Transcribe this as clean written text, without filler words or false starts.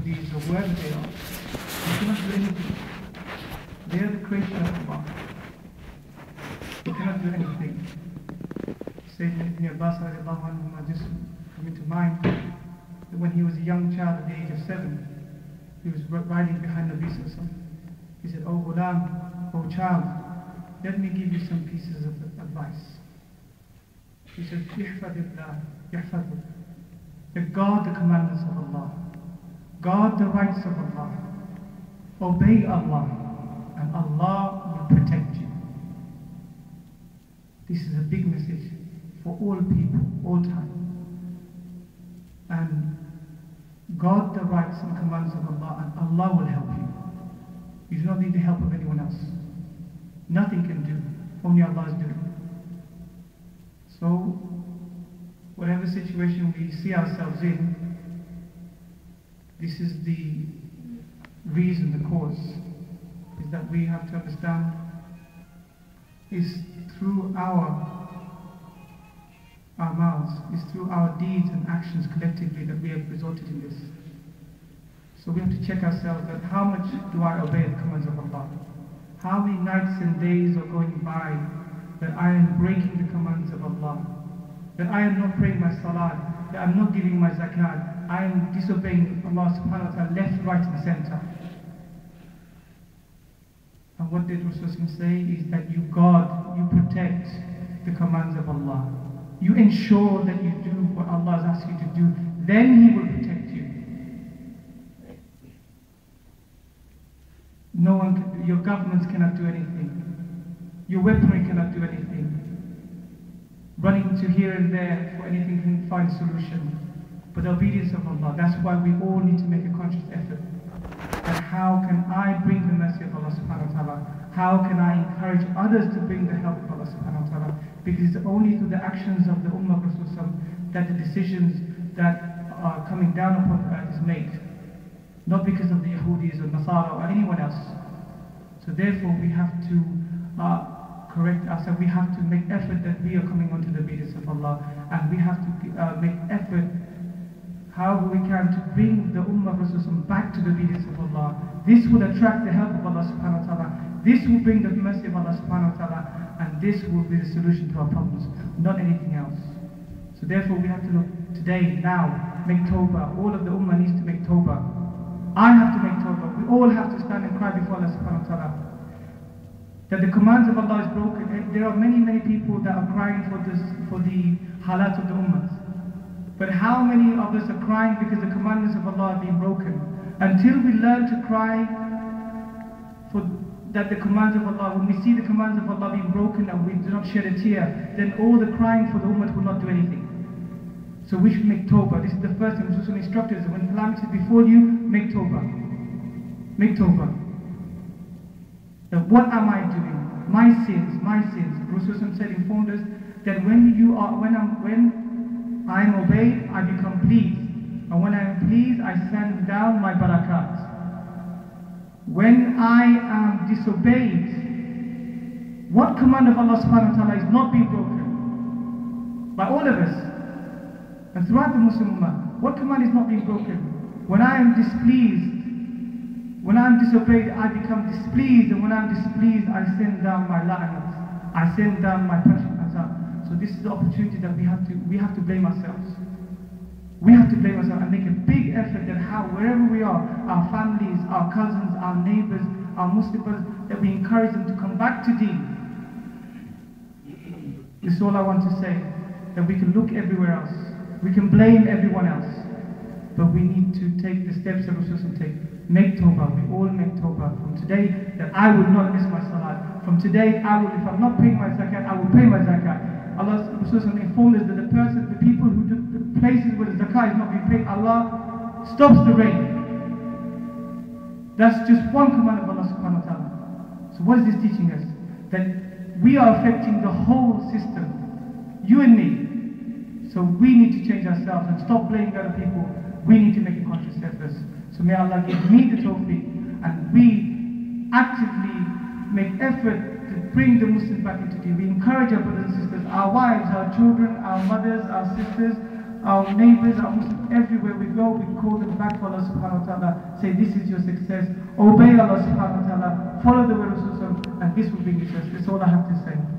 Yahudis or whoever they are, you cannot do anything. They are the creation of Allah. You cannot do anything. Sayyidina Ibn Abbas just coming to mind that when he was a young child at the age of 7, he was riding behind Nabi Sallallahu Alaihi Wasallam. He said, "Oh Ghulam, oh child, let me give you some pieces of advice." He said, "Ihfadillah, yahfaduk." That guard the commandments of Allah, guard the rights of Allah, obey Allah, and Allah will protect you. This is a big message for all people, all time. And guard the rights and commands of Allah, and Allah will help you. You do not need the help of anyone else. Nothing can do, only Allah is doing. So, whatever situation we see ourselves in, this is the reason, the cause, is that we have to understand is through our mouths, is through our deeds and actions collectively that we have resulted in this. So we have to check ourselves that how much do I obey the commands of Allah? How many nights and days are going by that I am breaking the commands of Allah? That I am not praying my salat, that I am not giving my zakat, I am disobeying Allah subhanahu wa ta'ala left, right and center. And what did Rasul say is that you guard, you protect the commands of Allah. You ensure that you do what Allah has asked you to do, then He will protect you. No one can do, your governments cannot do anything. Your weaponry cannot do anything. Running to here and there for anything can find solution. But the obedience of Allah, that's why we all need to make a conscious effort. And how can I bring the mercy of Allah subhanahu wa ta'ala? How can I encourage others to bring the help of Allah subhanahu wa ta'ala? Because it's only through the actions of the Ummah of Rasul that the decisions that are coming down upon the earth is made. Not because of the Yahudis or Nasara or anyone else. So therefore we have to correct ourselves. We have to make effort that we are coming onto the obedience of Allah, and we have to make effort however we can to bring the Ummah of Rasul back to the obedience of Allah. This will attract the help of Allah subhanahu wa ta'ala. This will bring the mercy of Allah subhanahu wa ta'ala, and this will be the solution to our problems, not anything else. So therefore we have to look today, now, make tawbah. All of the Ummah needs to make tawbah. I have to make tawbah. We all have to stand and cry before Allah subhanahu wa ta'ala that the commands of Allah is broken. There are many people that are crying for the halat of the ummah. But how many of us are crying because the commandments of Allah are being broken? Until we learn to cry for that the commands of Allah, when we see the commands of Allah being broken and we do not shed a tear, then all the crying for the ummah will not do anything. So we should make tawbah. This is the first thing. Rasul instructed us, when calamity is before you, make tawbah. Make tawbah. That what am I doing? My sins, my sins. Rasul said, informed us that when I am obeyed, I become pleased. And when I am pleased, I send down my barakat. When I am disobeyed, what command of Allah subhanahu wa ta'ala is not being broken? By all of us. And throughout the Muslim Ummah, what command is not being broken? When I am displeased, when I am disobeyed, I become displeased, and when I am displeased, I send down my la'nat. I send down my punishment. So this is the opportunity that we have to blame ourselves. We have to blame ourselves and make a big effort that wherever we are, our families, our cousins, our neighbors, our Muslim brothers, that we encourage them to come back to Deen. This is all I want to say, that we can look everywhere else. We can blame everyone else. But we need to take the steps that Rasul take. Make tawbah. We all make tawbah. From today, that I will not miss my salat. From today, if I'm not paying my zakat, I will pay my zakat. Allah Rasul informed us that the people who do the places where the zakat is not being paid, Allah stops the rain. That's just one command of Allah subhanahu wa ta'ala. So what is this teaching us? That we are affecting the whole system. You and me. So we need to change ourselves and stop blaming other people. We need to make a conscious effort. So may Allah give me the tawfiq, and we actively make effort to bring the Muslims back into Deen. We encourage our brothers and sisters, our wives, our children, our mothers, our sisters, our neighbors, our Muslims, everywhere we go, we call them back to Allah subhanahu wa ta'ala, say this is your success, obey Allah subhanahu wa ta'ala, follow the way of Rasul, and this will bring you success. That's all I have to say.